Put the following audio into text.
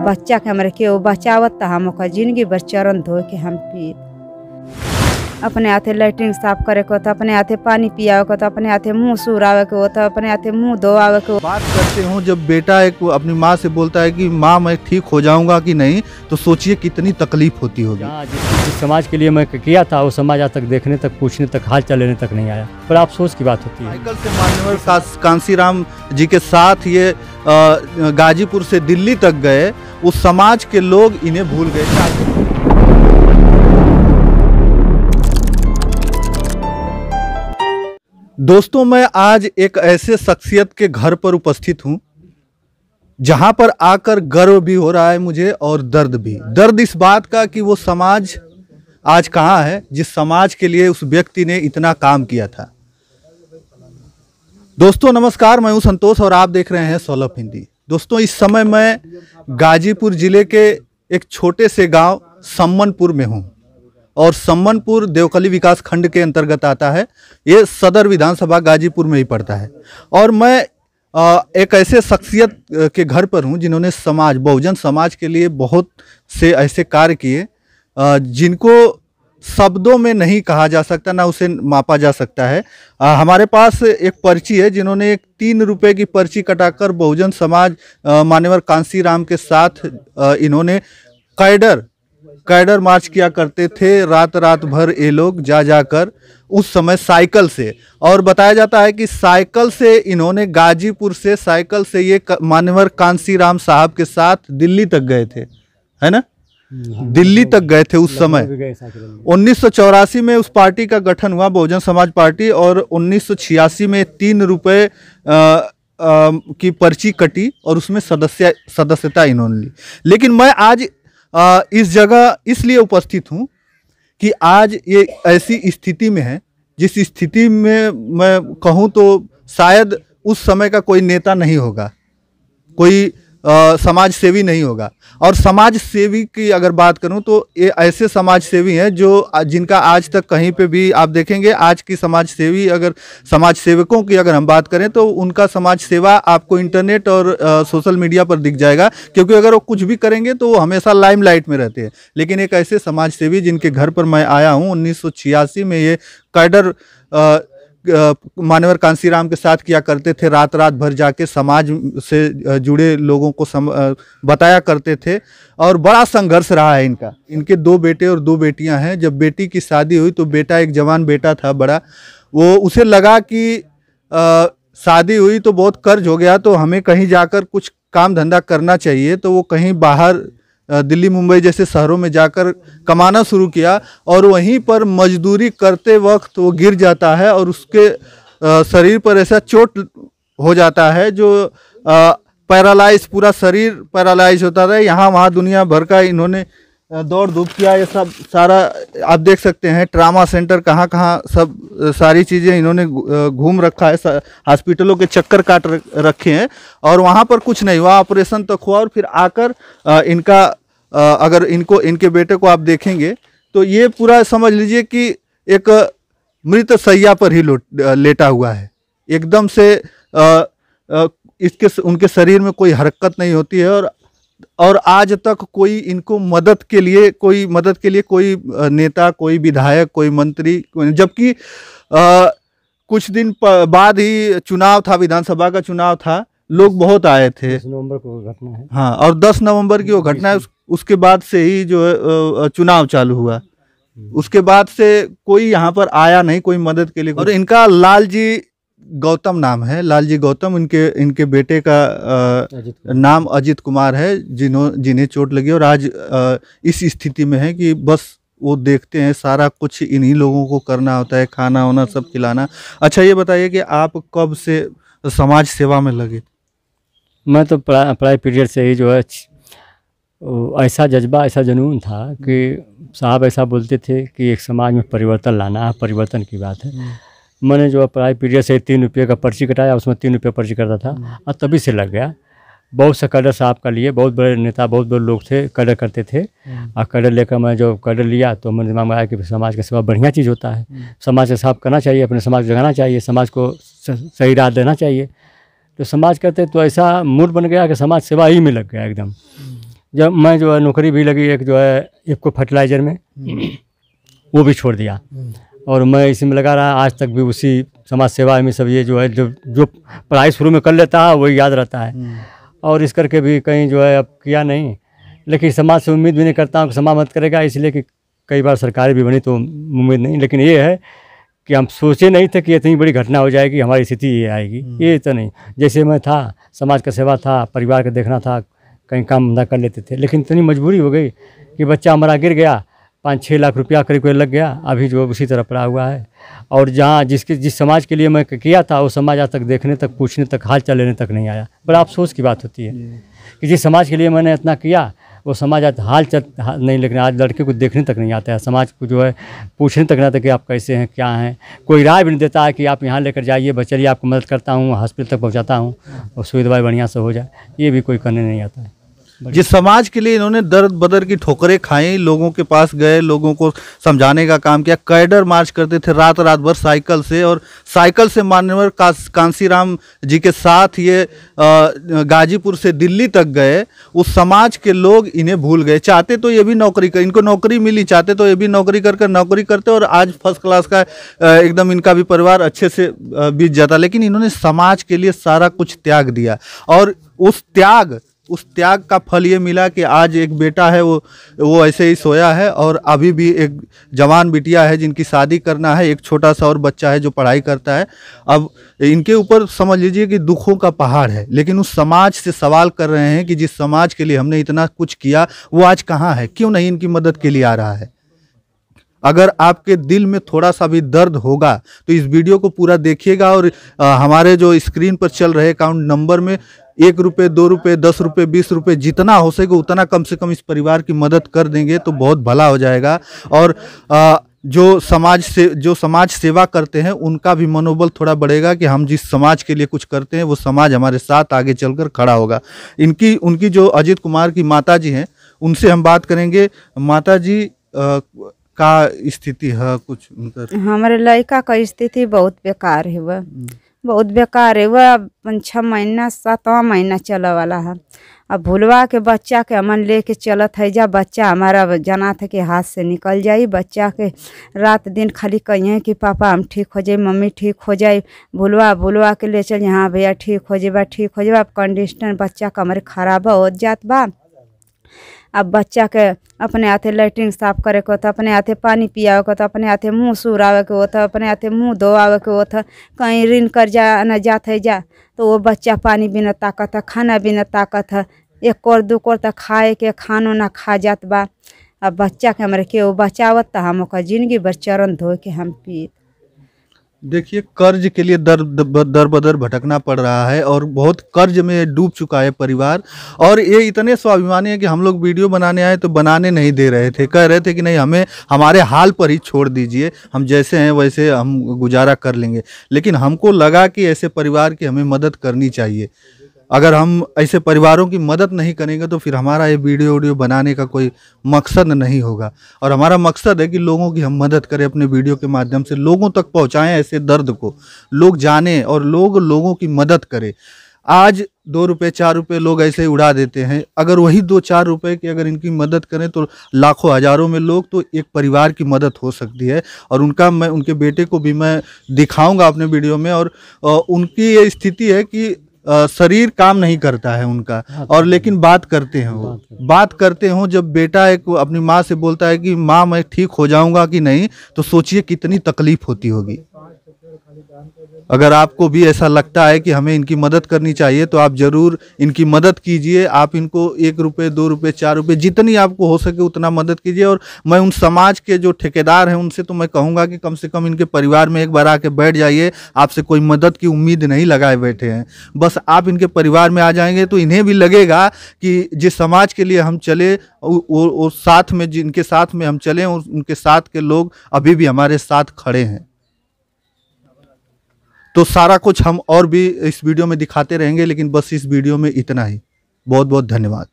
बच्चा के हमारे के बचावत हम जिंदगी भर चरण धो के हम पी अपने हाथे लैट्रिन साफ करे को तो अपने हाथे पानी पियावे को तो अपने हाथे मुंह सुरावे को तो अपने हाथे मुंह धोआवे को। बात करते हूँ जब बेटा एक अपनी माँ से बोलता है कि माँ मैं ठीक हो जाऊंगा कि नहीं, तो सोचिए कितनी तकलीफ होती होगी। जिस समाज के लिए मैं किया था वो समाज आज तक देखने तक, पूछने तक, हाल चाल लेने तक नहीं आया। पर अफसोस की बात होती है। साइकिल से मान्यवर कांसीराम जी के साथ ये गाजीपुर से दिल्ली तक गए, उस समाज के लोग इन्हें भूल गए। दोस्तों, मैं आज एक ऐसे शख्सियत के घर पर उपस्थित हूं जहां पर आकर गर्व भी हो रहा है मुझे और दर्द भी। दर्द इस बात का कि वो समाज आज कहां है जिस समाज के लिए उस व्यक्ति ने इतना काम किया था। दोस्तों नमस्कार, मैं हूं संतोष और आप देख रहे हैं सोलफ हिंदी। दोस्तों, इस समय मैं गाजीपुर जिले के एक छोटे से गांव सम्मनपुर में हूं और सम्मनपुर देवकली विकास खंड के अंतर्गत आता है। ये सदर विधानसभा गाजीपुर में ही पड़ता है। और मैं एक ऐसे शख्सियत के घर पर हूं जिन्होंने समाज, बहुजन समाज के लिए बहुत से ऐसे कार्य किए जिनको शब्दों में नहीं कहा जा सकता, ना उसे मापा जा सकता है। हमारे पास एक पर्ची है जिन्होंने एक 3 रुपए की पर्ची कटाकर बहुजन समाज मान्यवर कांसीराम के साथ इन्होंने कैडर मार्च किया करते थे। रात भर ये लोग जाकर उस समय साइकिल से, और बताया जाता है कि साइकिल से इन्होंने गाजीपुर से साइकिल से ये मान्यवर कांसीराम साहब के साथ दिल्ली तक गए थे, है ना? दिल्ली तक गए थे उस समय। 1984 में उस पार्टी का गठन हुआ, बहुजन समाज पार्टी, और 1986 में 3 रुपए की पर्ची कटी और उसमें सदस्यता इन्होंने ली। लेकिन मैं आज इस जगह इसलिए उपस्थित हूं कि आज ये ऐसी स्थिति में है जिस स्थिति में मैं कहूं तो शायद उस समय का कोई नेता नहीं होगा, कोई समाज सेवी नहीं होगा। और समाज सेवी की अगर बात करूं तो ये ऐसे समाज सेवी हैं जो जिनका आज तक कहीं पे भी आप देखेंगे। आज की समाज सेवी, अगर समाज सेवकों की अगर हम बात करें तो उनका समाज सेवा आपको इंटरनेट और सोशल मीडिया पर दिख जाएगा, क्योंकि अगर वो कुछ भी करेंगे तो वो हमेशा लाइमलाइट में रहते हैं। लेकिन एक ऐसे समाज सेवी जिनके घर पर मैं आया हूँ, 1986 में ये कैडर मान्यवर कांसीराम के साथ किया करते थे। रात भर जाके समाज से जुड़े लोगों को बताया करते थे और बड़ा संघर्ष रहा है इनका। इनके 2 बेटे और 2 बेटियां हैं। जब बेटी की शादी हुई तो बेटा, एक जवान बेटा था बड़ा, वो उसे लगा कि शादी हुई तो बहुत कर्ज हो गया, तो हमें कहीं जाकर कुछ काम धंधा करना चाहिए। तो वो कहीं बाहर दिल्ली मुंबई जैसे शहरों में जाकर कमाना शुरू किया और वहीं पर मजदूरी करते वक्त वो गिर जाता है और उसके शरीर पर ऐसा चोट हो जाता है जो पैरालाइज, पूरा शरीर पैरालाइज होता है। यहाँ वहाँ दुनिया भर का इन्होंने दौड़ धूप किया। ये सब सारा आप देख सकते हैं, ट्रामा सेंटर कहाँ सब सारी चीज़ें इन्होंने घूम रखा है, हॉस्पिटलों के चक्कर काट रखे हैं और वहाँ पर कुछ नहीं हुआ। ऑपरेशन तक हुआ और फिर आकर इनका अगर इनके बेटे को आप देखेंगे तो ये पूरा समझ लीजिए कि एक मृत शैया पर ही लेटा हुआ है एकदम से। उनके शरीर में कोई हरकत नहीं होती है और आज तक कोई इनको मदद के लिए कोई नेता, कोई विधायक, कोई मंत्री, जबकि कुछ दिन बाद ही चुनाव था, विधानसभा का चुनाव था, लोग बहुत आए थे। 10 नवंबर को घटना है। हाँ, और 10 नवंबर की वो घटना है। उसके बाद से ही जो है चुनाव चालू हुआ। उसके बाद से कोई यहाँ पर आया नहीं, कोई मदद के लिए। और इनका लालजी गौतम नाम है, लालजी गौतम। इनके बेटे का नाम अजित कुमार है, जिन्हें चोट लगी और आज इस स्थिति में है कि बस वो देखते हैं, सारा कुछ इन्हीं लोगों को करना होता है, खाना वाना सब खिलाना। अच्छा, ये बताइए कि आप कब से समाज सेवा में लगे? मैं तो पढ़ाई पीरियड से ही जो है ऐसा जज्बा, ऐसा जुनून था कि साहब ऐसा बोलते थे कि एक समाज में परिवर्तन लाना है, परिवर्तन की बात है। मैंने जो पढ़ाई पीरियड से 3 रुपये का पर्ची कटाया, उसमें 3 रुपये पर्ची करता था और तभी से लग गया। बहुत से कैडर साहब का लिए, बहुत बड़े नेता, बहुत बड़े लोग थे, कैडर करते थे। और कैडर लेकर मैं जो कैडर लिया तो मेरे दिमाग में आया कि समाज का सेवा बढ़िया चीज़ होता है, समाज का साफ करना चाहिए, अपने समाज जगाना चाहिए, समाज को सही राह देना चाहिए। तो समाज करते तो ऐसा मूड बन गया कि समाज सेवा ही में लग गया एकदम। जब मैं जो है नौकरी भी लगी एक जो है इफको फर्टिलाइज़र में, वो भी छोड़ दिया और मैं इसी में लगा रहा, आज तक भी उसी समाज सेवा में सब ये जो है जो पढ़ाई शुरू में कर लेता है वही याद रहता है। और इस करके भी कहीं जो है अब किया नहीं, लेकिन समाज से उम्मीद भी नहीं करता हूँ कि समाज मदद करेगा, इसलिए कि कई बार सरकारी भी बनी तो उम्मीद नहीं। लेकिन ये है कि हम सोचे नहीं थे कि इतनी बड़ी घटना हो जाएगी, हमारी स्थिति ये आएगी, ये तो नहीं। जैसे मैं था, समाज का सेवा था, परिवार का देखना था, कहीं काम धंधा कर लेते थे, लेकिन इतनी मजबूरी हो गई कि बच्चा हमारा गिर गया, 5-6 लाख रुपया करीब लग गया, अभी जो उसी तरह पड़ा हुआ है। और जहाँ जिस समाज के लिए मैं किया था वो समाज आज तक देखने तक, पूछने तक, हाल चाल लेने तक नहीं आया। बड़ा अफसोस की बात होती है कि जिस समाज के लिए मैंने इतना किया वो समाज आज हाल चाल नहीं, लेकिन आज लड़के को देखने तक नहीं आता है, समाज को जो है पूछने तक नहीं आता कि आप कैसे हैं, क्या हैं। कोई राय भी नहीं देता है कि आप यहाँ लेकर जाइए, चलिए आपको मदद करता हूँ, हॉस्पिटल तक पहुँचाता हूँ और सुई दवाई बढ़िया से हो जाए, ये भी कोई करने नहीं आता है। जिस समाज के लिए इन्होंने दर्द बदर की ठोकरें खाई, लोगों के पास गए, लोगों को समझाने का काम किया, कैडर मार्च करते थे रात भर साइकिल से, और साइकिल से मान्यवर कांसीराम जी के साथ ये गाजीपुर से दिल्ली तक गए। उस समाज के लोग इन्हें भूल गए। चाहते तो ये भी नौकरी कर, इनको नौकरी मिली, चाहते तो ये भी नौकरी कर नौकरी करते और आज फर्स्ट क्लास का एकदम इनका भी परिवार अच्छे से बीत जाता। लेकिन इन्होंने समाज के लिए सारा कुछ त्याग दिया और उस त्याग का फल ये मिला कि आज एक बेटा है वो ऐसे ही सोया है, और अभी भी एक जवान बिटिया है जिनकी शादी करना है, एक छोटा सा और बच्चा है जो पढ़ाई करता है। अब इनके ऊपर समझ लीजिए कि दुखों का पहाड़ है, लेकिन उस समाज से सवाल कर रहे हैं कि जिस समाज के लिए हमने इतना कुछ किया वो आज कहाँ है, क्यों नहीं इनकी मदद के लिए आ रहा है। अगर आपके दिल में थोड़ा सा भी दर्द होगा तो इस वीडियो को पूरा देखिएगा और हमारे जो स्क्रीन पर चल रहे अकाउंट नंबर में 1 रुपये, 2 रुपये, 10 रुपये, 20 रुपये जितना हो सके उतना कम से कम इस परिवार की मदद कर देंगे तो बहुत भला हो जाएगा। और जो समाज सेवा करते हैं उनका भी मनोबल थोड़ा बढ़ेगा कि हम जिस समाज के लिए कुछ करते हैं वो समाज हमारे साथ आगे चलकर खड़ा होगा। उनकी जो अजित कुमार की माता जी हैं उनसे हम बात करेंगे। माता जी का स्थिति है कुछ उनका? हमारे लड़का का स्थिति बहुत बेकार है, वह बहुत बेकार है। वह 6 महीना 7वां महीना चला वाला है। अब भूलवा के बच्चा के अमन लेके चलत है जा, बच्चा हमारा जाना था कि हाथ से निकल जाई। बच्चा के रात दिन खाली कहिए कि पापा हम ठीक हो जाए, मम्मी ठीक हो जाए, भूलवा के ले चल, हाँ भैया ठीक हो जाए, ठीक हो जाए। अब कंडीशन बच्चा का हमारे खराब हो जात बा। अब बच्चा के अपने हाथे लैट्रिन साफ करे को होता, अपने हाथे पानी पियावे को होता, अपने हाथे मुँह सुरावे के होता, अपने हाथे मुँह धोआवे के होता। कहीं ऋण कर जा न जात है जा तो वो बच्चा पानी बिना ताकत है, खाना बिना ताकत है, 1 कोर 2 कोर तक खाए के खानो ना खा जात बा। अब बच्चा के हमारे के बचावत तो हम जिंदगी भर चरण धो के हम पी। देखिए, कर्ज के लिए दर बदर भटकना पड़ रहा है और बहुत कर्ज में डूब चुका है परिवार। और ये इतने स्वाभिमानी है कि हम लोग वीडियो बनाने आए तो बनाने नहीं दे रहे थे, कह रहे थे कि नहीं हमें हमारे हाल पर ही छोड़ दीजिए, हम जैसे हैं वैसे हम गुजारा कर लेंगे। लेकिन हमको लगा कि ऐसे परिवार की हमें मदद करनी चाहिए। अगर हम ऐसे परिवारों की मदद नहीं करेंगे तो फिर हमारा ये वीडियो बनाने का कोई मकसद नहीं होगा। और हमारा मकसद है कि लोगों की हम मदद करें, अपने वीडियो के माध्यम से लोगों तक पहुंचाएं ऐसे दर्द को, लोग जानें और लोगों की मदद करें। आज 2 रुपये 4 रुपये लोग ऐसे ही उड़ा देते हैं, अगर वही 2-4 रुपये की अगर इनकी मदद करें तो लाखों हजारों में लोग, तो एक परिवार की मदद हो सकती है। और मैं उनके बेटे को भी मैं दिखाऊंगा अपने वीडियो में। और उनकी ये स्थिति है कि शरीर काम नहीं करता है उनका, और लेकिन बात करते हैं वो, बात करते हो। जब बेटा एक अपनी माँ से बोलता है कि माँ मैं ठीक हो जाऊंगा कि नहीं, तो सोचिए कितनी तकलीफ होती होगी। अगर आपको भी ऐसा लगता है कि हमें इनकी मदद करनी चाहिए तो आप ज़रूर इनकी मदद कीजिए। आप इनको 1 रुपये 2 रुपये 4 रुपये जितनी आपको हो सके उतना मदद कीजिए। और मैं उन समाज के जो ठेकेदार हैं उनसे तो मैं कहूँगा कि कम से कम इनके परिवार में एक बार आके बैठ जाइए। आपसे कोई मदद की उम्मीद नहीं लगाए बैठे हैं, बस आप इनके परिवार में आ जाएंगे तो इन्हें भी लगेगा कि जिस समाज के लिए हम चले वो साथ में, जिनके साथ में हम चलें उनके साथ के लोग अभी भी हमारे साथ खड़े हैं। तो सारा कुछ हम और भी इस वीडियो में दिखाते रहेंगे, लेकिन बस इस वीडियो में इतना ही। बहुत बहुत धन्यवाद।